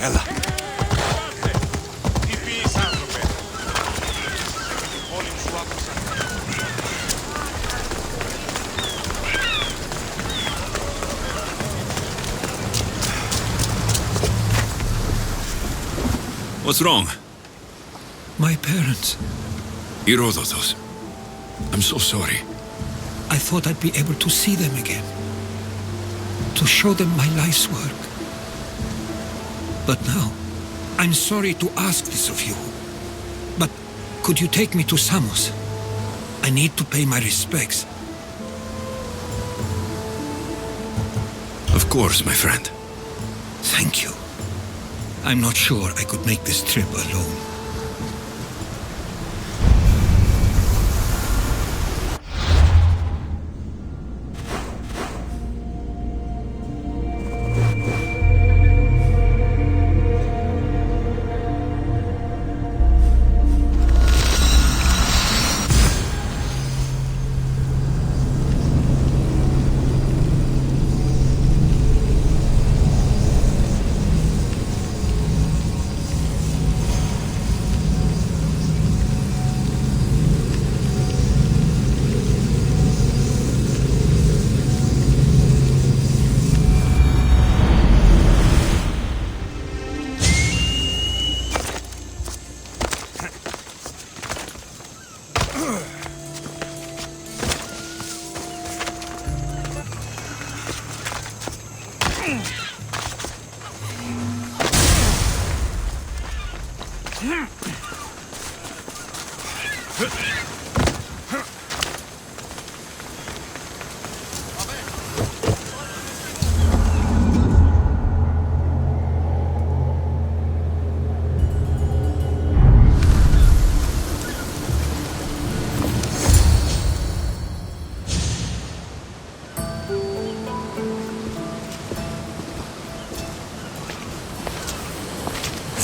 Ella. What's wrong? My parents. Herodotos. I'm so sorry. I thought I'd be able to see them again. To show them my life's work. But now, I'm sorry to ask this of you. But could you take me to Samos? I need to pay my respects. Of course, my friend. Thank you. I'm not sure I could make this trip alone.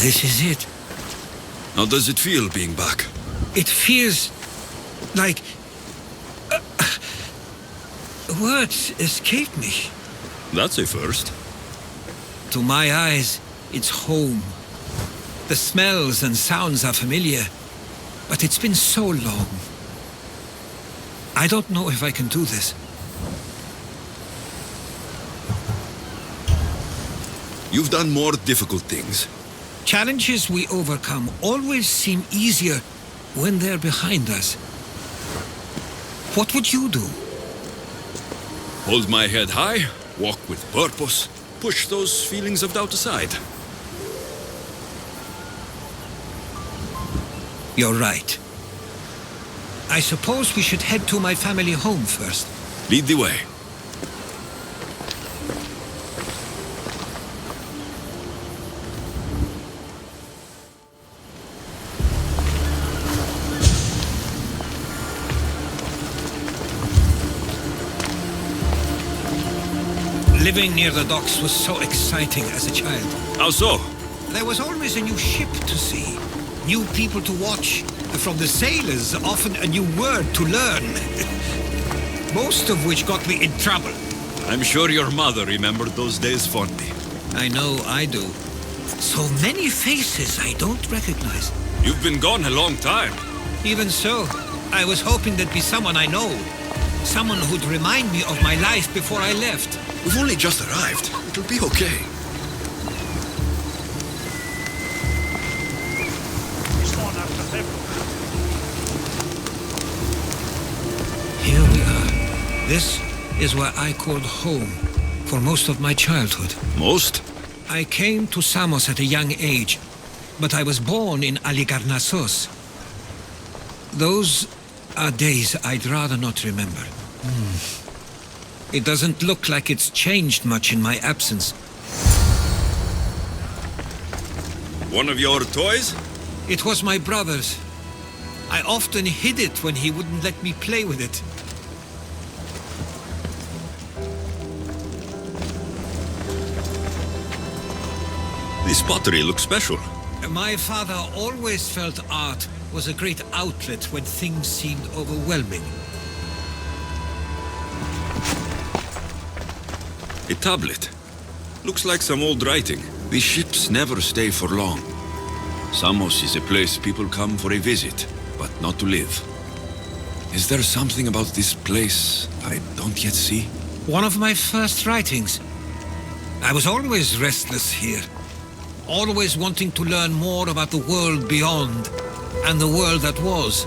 This is it. How does it feel being back? It feels like... words escape me. That's a first. To my eyes, it's home. The smells and sounds are familiar, but it's been so long. I don't know if I can do this. You've done more difficult things. Challenges we overcome always seem easier when they're behind us. What would you do? Hold my head high, walk with purpose, push those feelings of doubt aside. You're right. I suppose we should head to my family home first. Lead the way. Living near the docks was so exciting as a child. How so? There was always a new ship to see, new people to watch. From the sailors, often a new word to learn. Most of which got me in trouble. I'm sure your mother remembered those days fondly. I know I do. So many faces I don't recognize. You've been gone a long time. Even so, I was hoping there'd be someone I know. Someone who'd remind me of my life before I left. We've only just arrived. It'll be okay. Here we are. This is where I called home for most of my childhood. Most? I came to Samos at a young age, but I was born in Aligarnassos. Those are days I'd rather not remember. It doesn't look like it's changed much in my absence. One of your toys? It was my brother's. I often hid it when he wouldn't let me play with it. This pottery looks special. My father always felt art was a great outlet when things seemed overwhelming. A tablet. Looks like some old writing. These ships never stay for long. Samos is a place people come for a visit, but not to live. Is there something about this place I don't yet see? One of my first writings. I was always restless here. Always wanting to learn more about the world beyond and the world that was.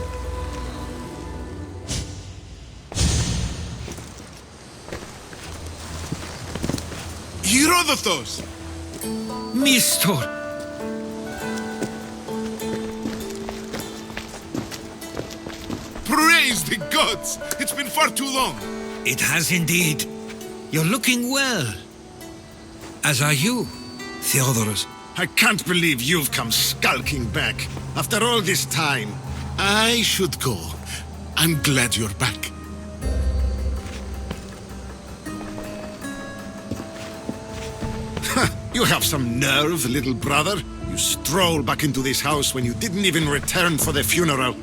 Herodotos! Mistor! Praise the gods! It's been far too long! It has indeed. You're looking well. As are you, Theodorus. I can't believe you've come skulking back. After all this time, I should go. I'm glad you're back. You have some nerve, little brother. You stroll back into this house when you didn't even return for the funeral.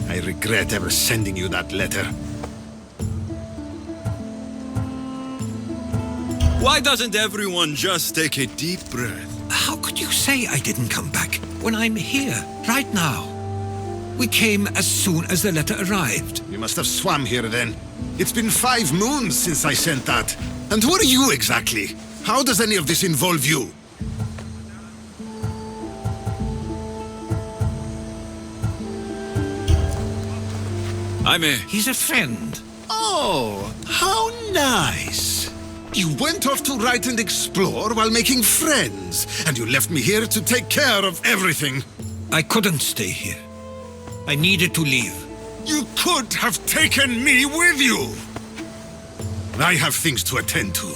I regret ever sending you that letter. Why doesn't everyone just take a deep breath? How could you say I didn't come back when I'm here, right now? We came as soon as the letter arrived. You must have swam here then. It's been 5 moons since I sent that. And who are you exactly? How does any of this involve you? He's a friend. Oh, how nice. You went off to write and explore while making friends, and you left me here to take care of everything. I couldn't stay here. I needed to leave. You could have taken me with you! I have things to attend to.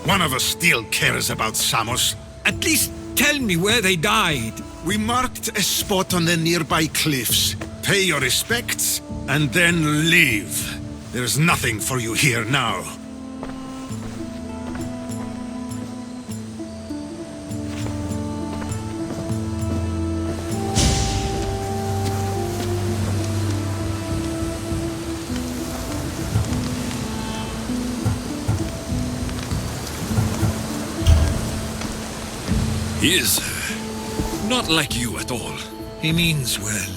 One of us still cares about Samos. At least tell me where they died. We marked a spot on the nearby cliffs. Pay your respects, and then leave. There's nothing for you here now. He is not like you at all. He means well.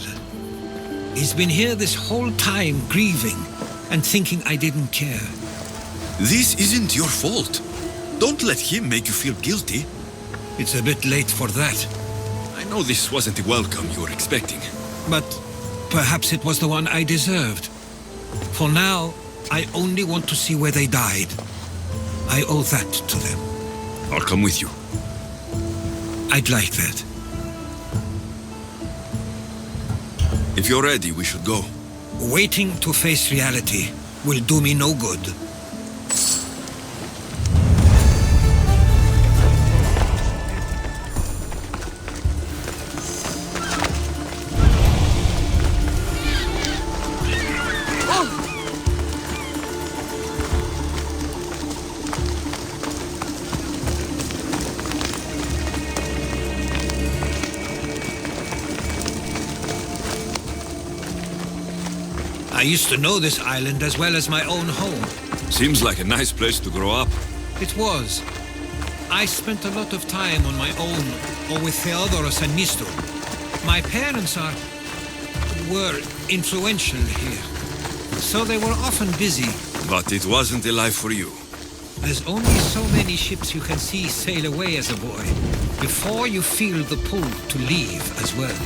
He's been here this whole time grieving and thinking I didn't care. This isn't your fault. Don't let him make you feel guilty. It's a bit late for that. I know this wasn't the welcome you were expecting. But perhaps it was the one I deserved. For now, I only want to see where they died. I owe that to them. I'll come with you. I'd like that. If you're ready, we should go. Waiting to face reality will do me no good. I used to know this island as well as my own home. Seems like a nice place to grow up. It was. I spent a lot of time on my own, or with Theodorus and Mistor. My parents were influential here, so they were often busy. But it wasn't a life for you. There's only so many ships you can see sail away as a boy, before you feel the pull to leave as well.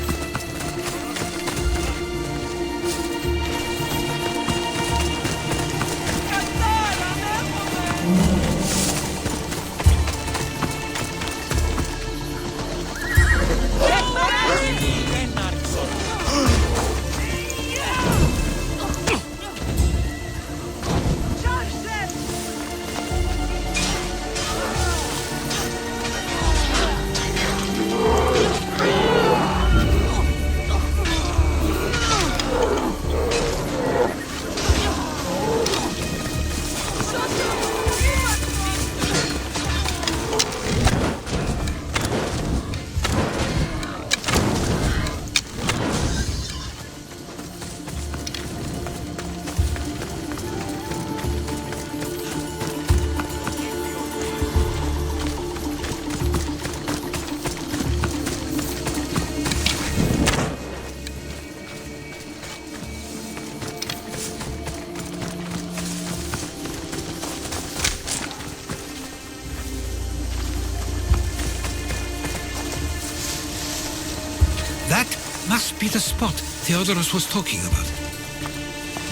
That must be the spot Theodorus was talking about.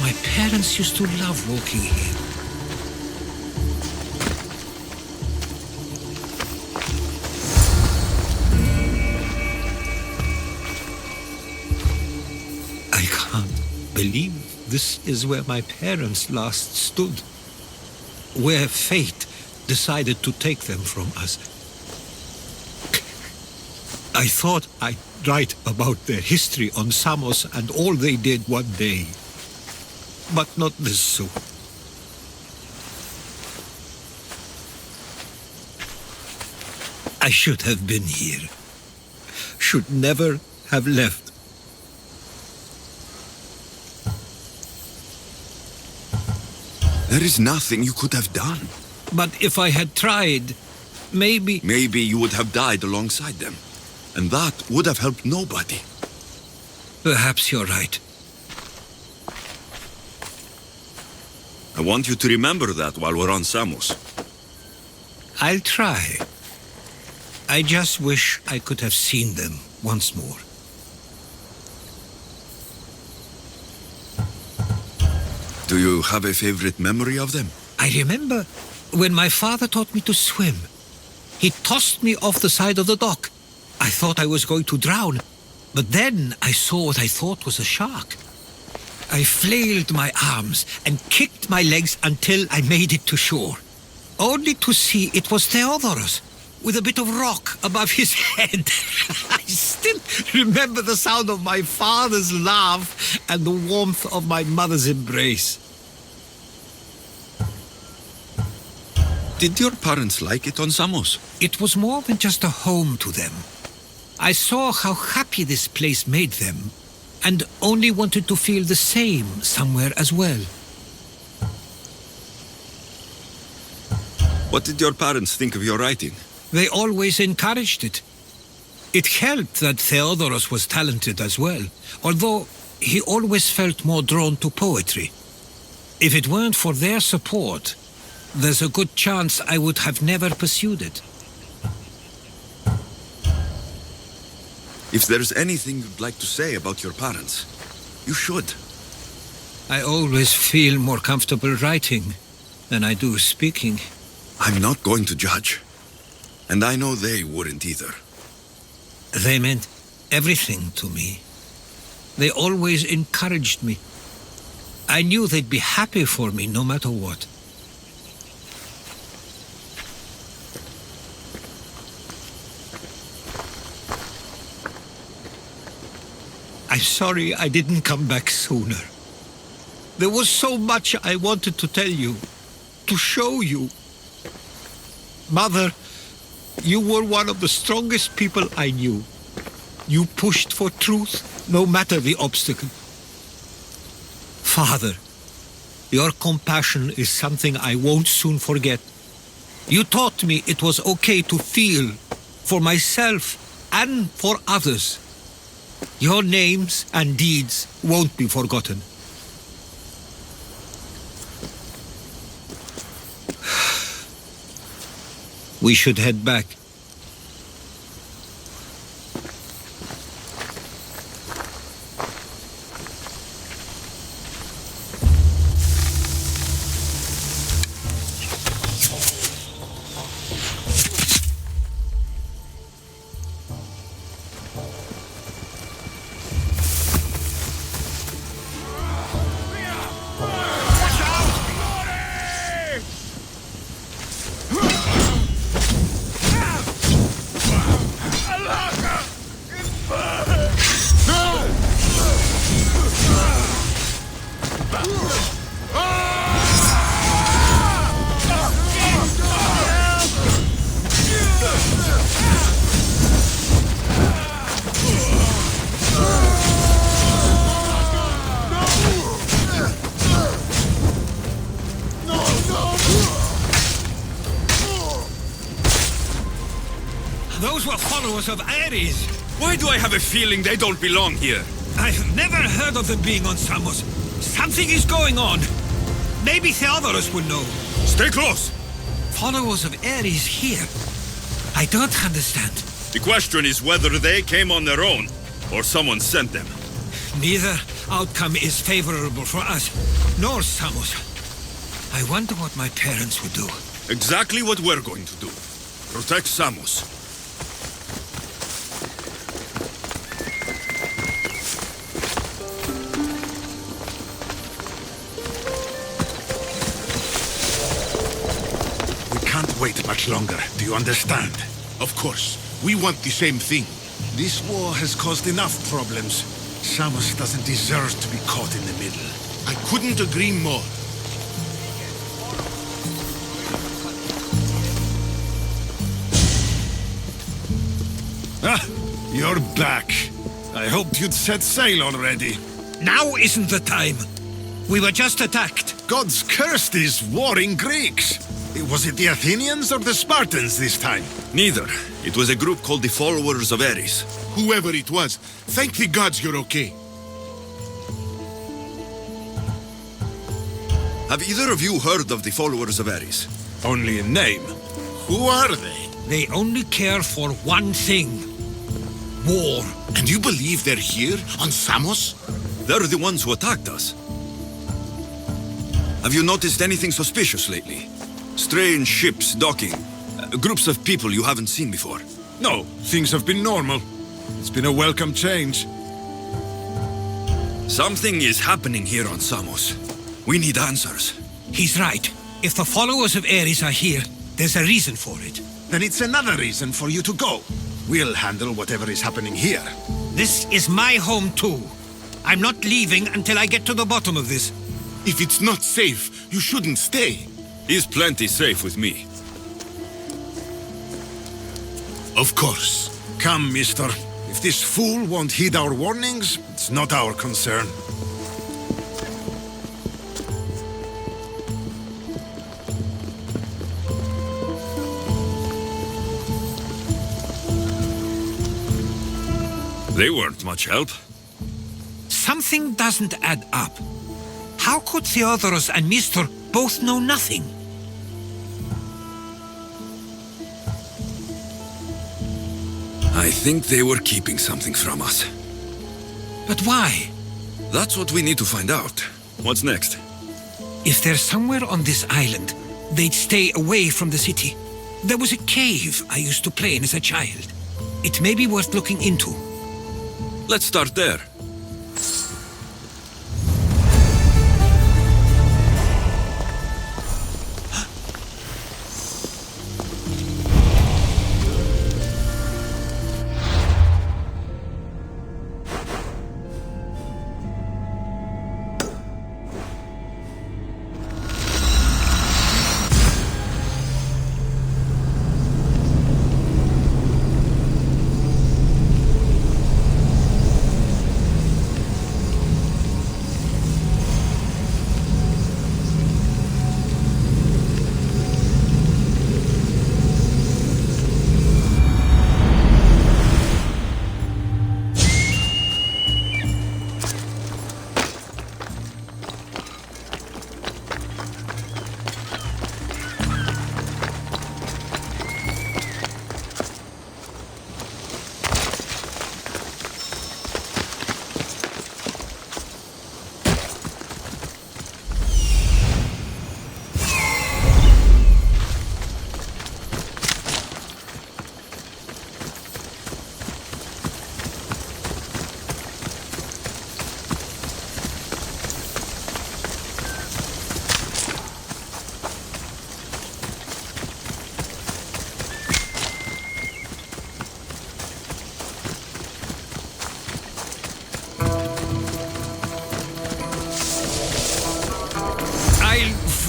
My parents used to love walking here. I can't believe this is where my parents last stood. Where fate decided to take them from us. I thought I'd write about their history on Samos and all they did one day. But not this soon. I should have been here. Should never have left. There is nothing you could have done. But if I had tried, maybe... Maybe you would have died alongside them. And that would have helped nobody. Perhaps you're right. I want you to remember that while we're on Samos. I'll try. I just wish I could have seen them once more. Do you have a favorite memory of them? I remember when my father taught me to swim. He tossed me off the side of the dock. I thought I was going to drown, but then I saw what I thought was a shark. I flailed my arms and kicked my legs until I made it to shore, only to see it was Theodorus, with a bit of rock above his head. I still remember the sound of my father's laugh and the warmth of my mother's embrace. Did your parents like it on Samos? It was more than just a home to them. I saw how happy this place made them, and only wanted to feel the same somewhere as well. What did your parents think of your writing? They always encouraged it. It helped that Theodorus was talented as well, although he always felt more drawn to poetry. If it weren't for their support, there's a good chance I would have never pursued it. If there's anything you'd like to say about your parents, you should. I always feel more comfortable writing than I do speaking. I'm not going to judge. And I know they wouldn't either. They meant everything to me. They always encouraged me. I knew they'd be happy for me no matter what. I'm sorry I didn't come back sooner. There was so much I wanted to tell you, to show you. Mother, you were one of the strongest people I knew. You pushed for truth, no matter the obstacle. Father, your compassion is something I won't soon forget. You taught me it was okay to feel, for myself and for others. Your names and deeds won't be forgotten. We should head back. Those were followers of Ares. Why do I have a feeling they don't belong here? I've never heard of them being on Samos. Something is going on. Maybe Theodorus will know. Stay close! Followers of Ares here? I don't understand. The question is whether they came on their own, or someone sent them? Neither outcome is favorable for us, nor Samos. I wonder what my parents would do. Exactly what we're going to do. Protect Samos. We can't wait much longer, do you understand? Of course. We want the same thing. This war has caused enough problems. Samos doesn't deserve to be caught in the middle. I couldn't agree more. Ah, you're back. I hoped you'd set sail already. Now isn't the time. We were just attacked. God's cursed these warring Greeks. Was it the Athenians or the Spartans this time? Neither. It was a group called the Followers of Ares. Whoever it was, thank the gods you're okay. Have either of you heard of the Followers of Ares? Only in name. Who are they? They only care for one thing. War. And you believe they're here, on Samos? They're the ones who attacked us. Have you noticed anything suspicious lately? Strange ships docking. Groups of people you haven't seen before. No, things have been normal. It's been a welcome change. Something is happening here on Samos. We need answers. He's right. If the followers of Ares are here, there's a reason for it. Then it's another reason for you to go. We'll handle whatever is happening here. This is my home too. I'm not leaving until I get to the bottom of this. If it's not safe, you shouldn't stay. He's plenty safe with me. Of course. Come, mister. If this fool won't heed our warnings, it's not our concern. They weren't much help. Something doesn't add up. How could Theodoros and Mistor both know nothing? I think they were keeping something from us. But why? That's what we need to find out. What's next? If they're somewhere on this island, they'd stay away from the city. There was a cave I used to play in as a child. It may be worth looking into. Let's start there.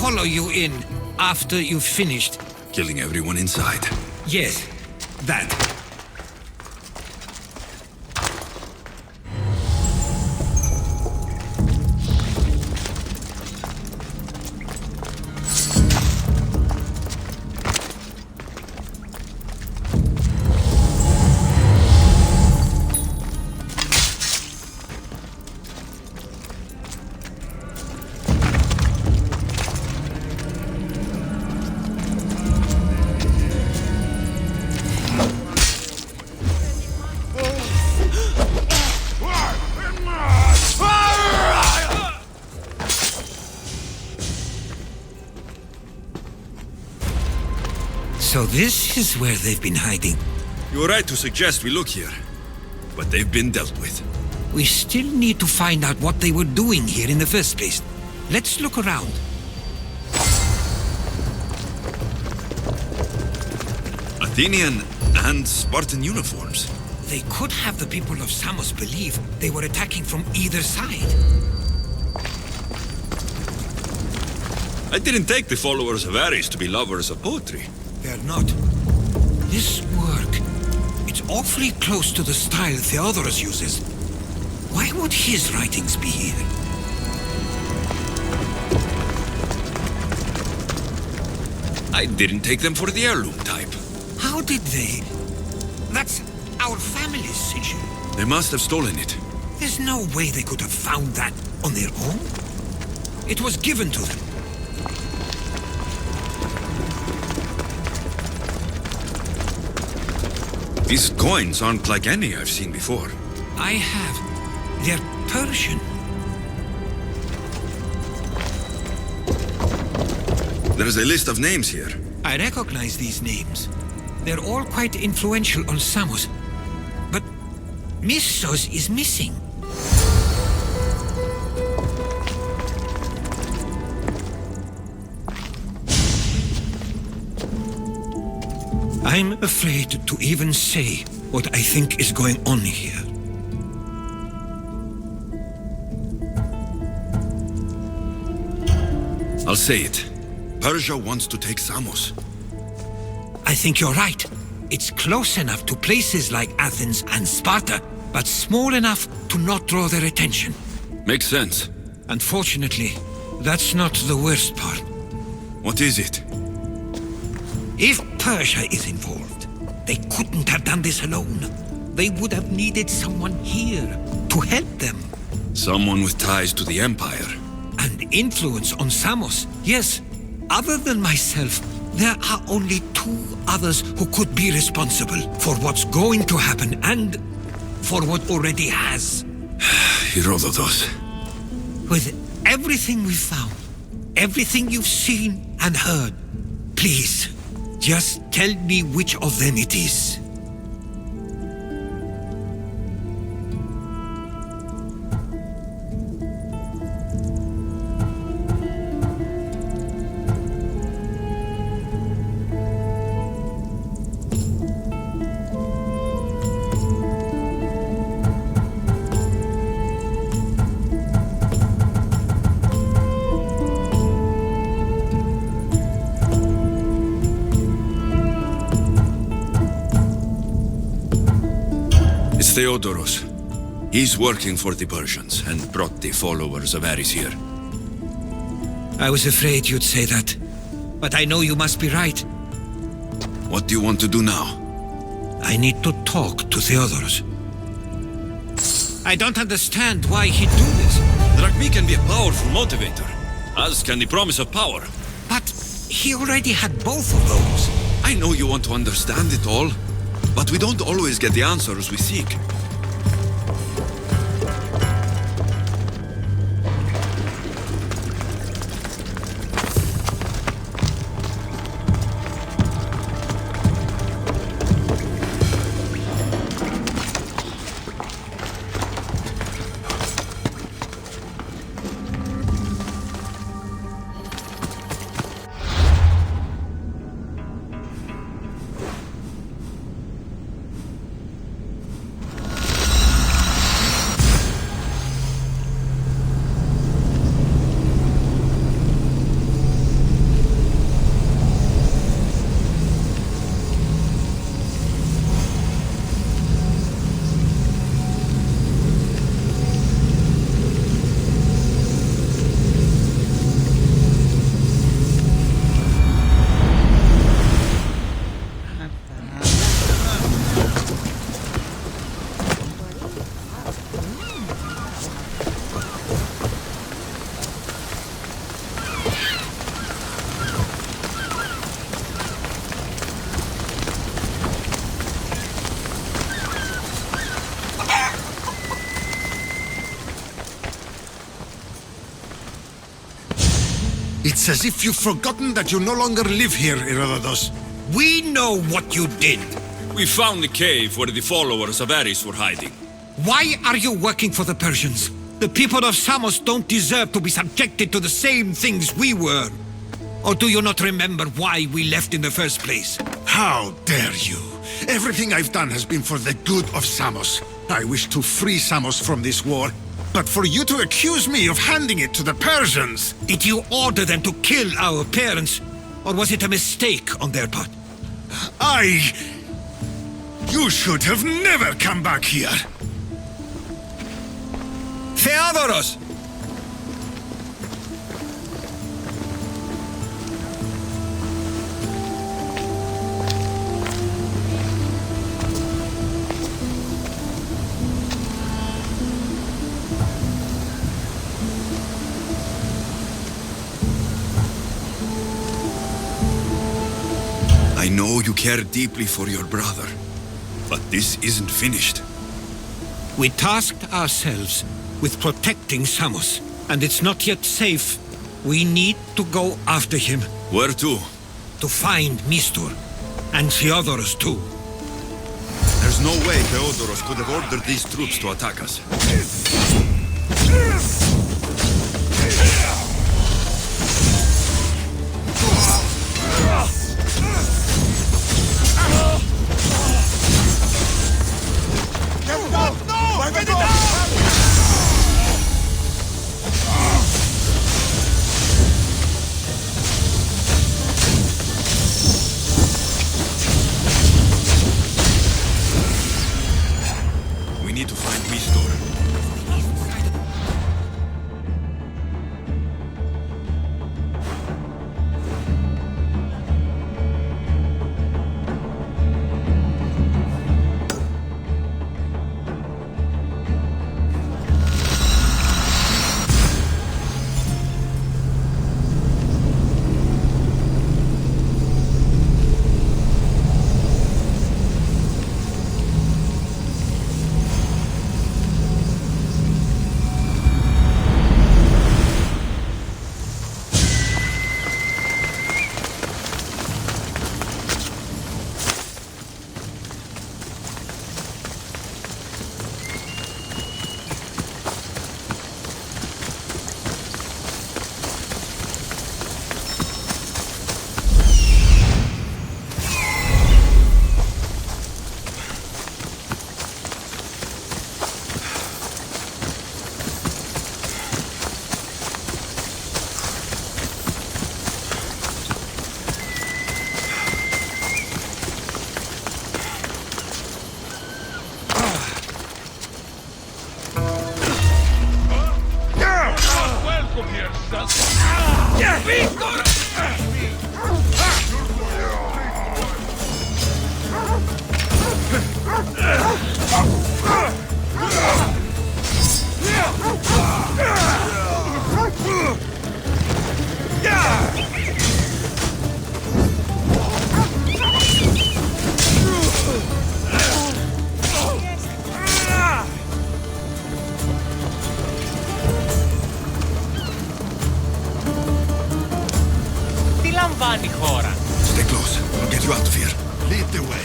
Follow you in after you've finished. Killing everyone inside. Yes, that. this is where they've been hiding. You were right to suggest we look here, but they've been dealt with. We still need to find out what they were doing here in the first place. Let's look around. Athenian and Spartan uniforms. They could have the people of Samos believe they were attacking from either side. I didn't take the followers of Ares to be lovers of poetry. They're not. This work, it's awfully close to the style Theodorus uses. Why would his writings be here? I didn't take them for the heirloom type. How did they? That's our family's sigil. They must have stolen it. There's no way they could have found that on their own. It was given to them. These coins aren't like any I've seen before. I have. They're Persian. There's a list of names here. I recognize these names. They're all quite influential on Samos. But Missos is missing. I'm afraid to even say what I think is going on here. I'll say it. Persia wants to take Samos. I think you're right. It's close enough to places like Athens and Sparta, but small enough to not draw their attention. Makes sense. Unfortunately, that's not the worst part. What is it? If Persia is involved, they couldn't have done this alone. They would have needed someone here to help them. Someone with ties to the Empire. And influence on Samos, yes. Other than myself, there are only two others who could be responsible for what's going to happen and for what already has. Herodotus. With everything we've found, everything you've seen and heard, please, just tell me which of them it is. Theodorus. He's working for the Persians and brought the followers of Ares here. I was afraid you'd say that, but I know you must be right. What do you want to do now? I need to talk to Theodorus. I don't understand why he'd do this. Drachmi can be a powerful motivator, as can the promise of power. But he already had both of those. I know you want to understand it all, but we don't always get the answers we seek. It's as if you've forgotten that you no longer live here, Herodotus. We know what you did. We found the cave where the followers of Ares were hiding. Why are you working for the Persians? The people of Samos don't deserve to be subjected to the same things we were. Or do you not remember why we left in the first place? How dare you? Everything I've done has been for the good of Samos. I wish to free Samos from this war. But for you to accuse me of handing it to the Persians... Did you order them to kill our parents? Or was it a mistake on their part? You should have never come back here! Theodoros! I know you care deeply for your brother, but this isn't finished. We tasked ourselves with protecting Samos, and it's not yet safe. We need to go after him. Where to? To find Mistur, and Theodoros too. There's no way Theodoros could have ordered these troops to attack us. We need to find Mistur. Stay close. I'll get you out of here. Lead the way.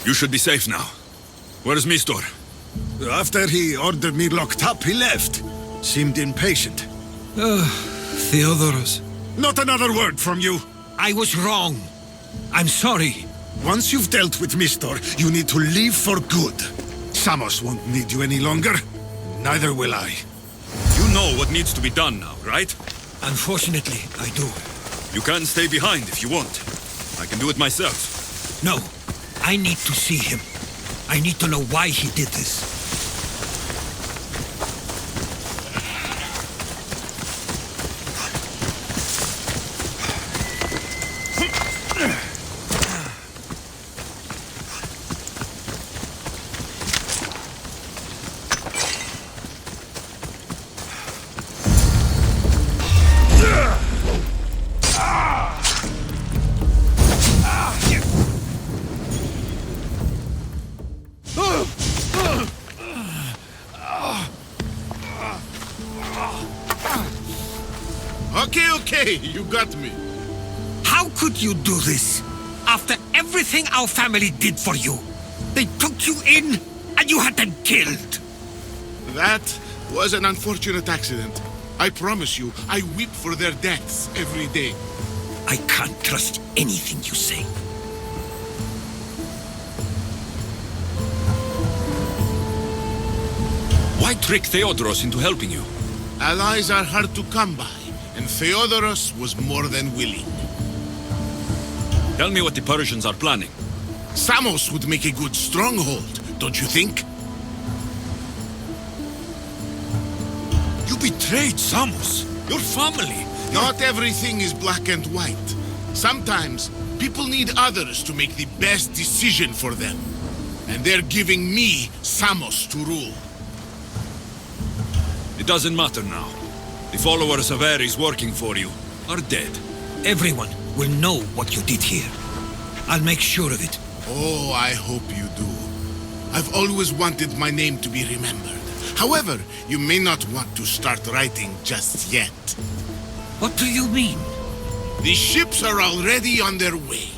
You should be safe now. Where's Mistur? After he ordered me locked up, he left. Seemed impatient. Theodoros. Not another word from you. I was wrong. I'm sorry. Once you've dealt with Mistor, you need to leave for good. Samos won't need you any longer. Neither will I. You know what needs to be done now, right? Unfortunately, I do. You can stay behind if you want. I can do it myself. No. I need to see him. I need to know why he did this. Okay, you got me. How could you do this? After everything our family did for you. They took you in, and you had them killed. That was an unfortunate accident. I promise you, I weep for their deaths every day. I can't trust anything you say. Why trick Theodoros into helping you? Allies are hard to come by, and Theodoros was more than willing. Tell me what the Persians are planning. Samos would make a good stronghold, don't you think? You betrayed Samos, your family. Not everything is black and white. Sometimes, people need others to make the best decision for them. And they're giving me Samos to rule. It doesn't matter now. The followers of Ares working for you are dead. Everyone will know what you did here. I'll make sure of it. Oh, I hope you do. I've always wanted my name to be remembered. However, you may not want to start writing just yet. What do you mean? The ships are already on their way.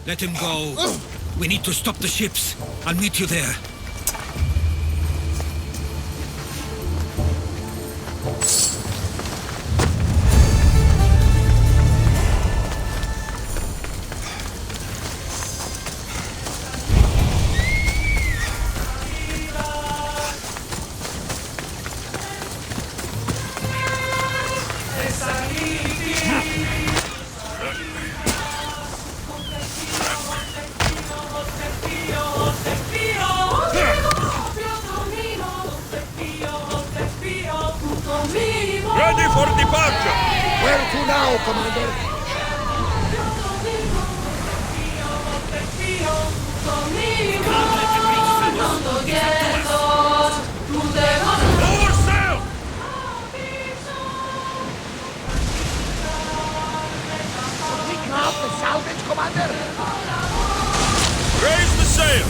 Let him go. We need to stop the ships. I'll meet you there. Ready for departure! Where to now, Commander? Lower sail! Taking off the salvage, Commander? Raise the sail!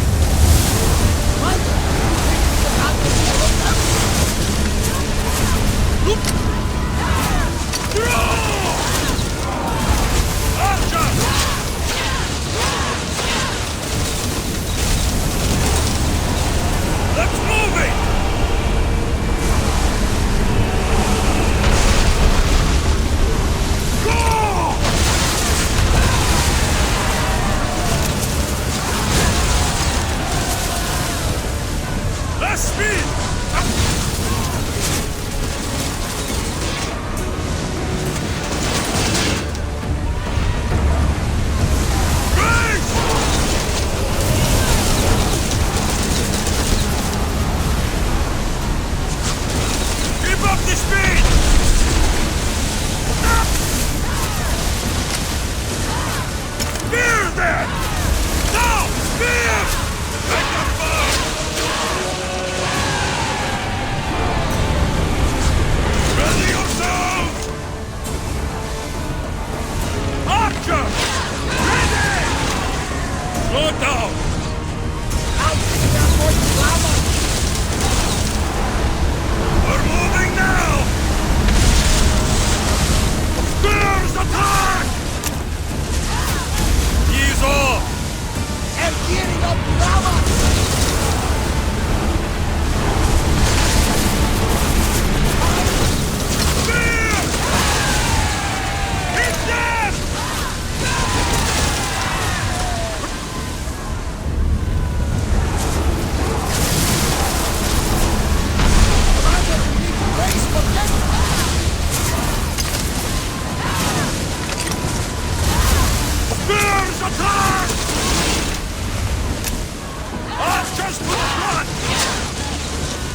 Let's move it! Go! Less speed!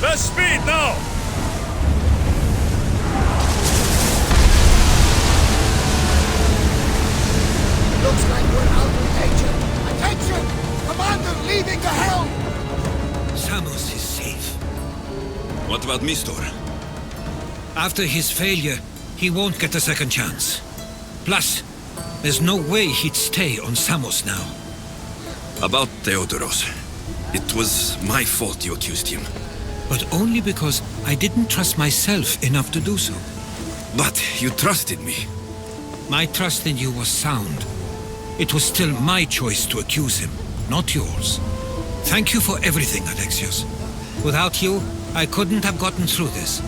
Less speed now! Looks like we're out of danger. Attention! Commander leaving the helm! Samos is safe. What about Mistor? After his failure, he won't get a second chance. Plus, there's no way he'd stay on Samos now. About Theodoros. It was my fault you accused him. But only because I didn't trust myself enough to do so. But you trusted me. My trust in you was sound. It was still my choice to accuse him, not yours. Thank you for everything, Alexios. Without you, I couldn't have gotten through this.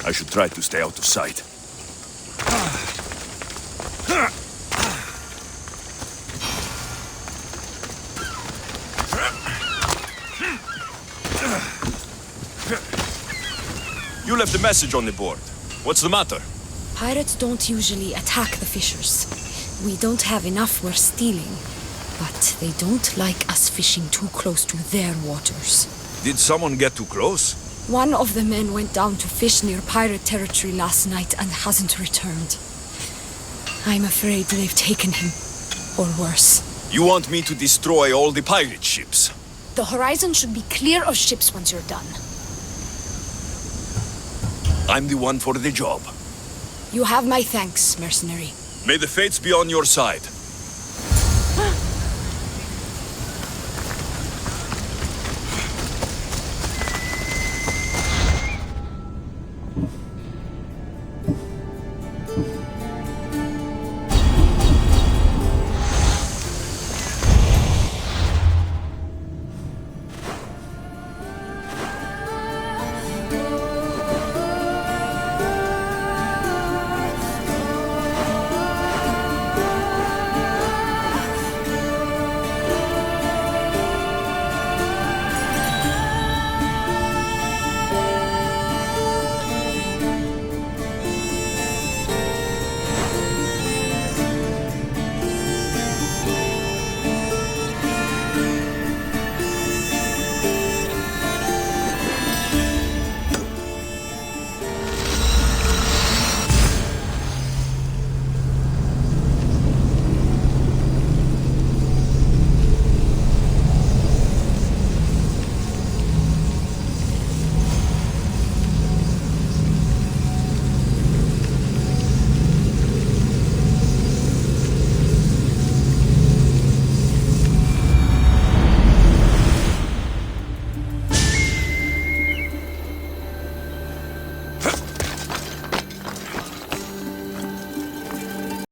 I should try to stay out of sight. You left a message on the board. What's the matter? Pirates don't usually attack the fishers. We don't have enough we're stealing. But they don't like us fishing too close to their waters. Did someone get too close? One of the men went down to fish near pirate territory last night and hasn't returned. I'm afraid they've taken him. Or worse. You want me to destroy all the pirate ships? The horizon should be clear of ships once you're done. I'm the one for the job. You have my thanks, mercenary. May the fates be on your side.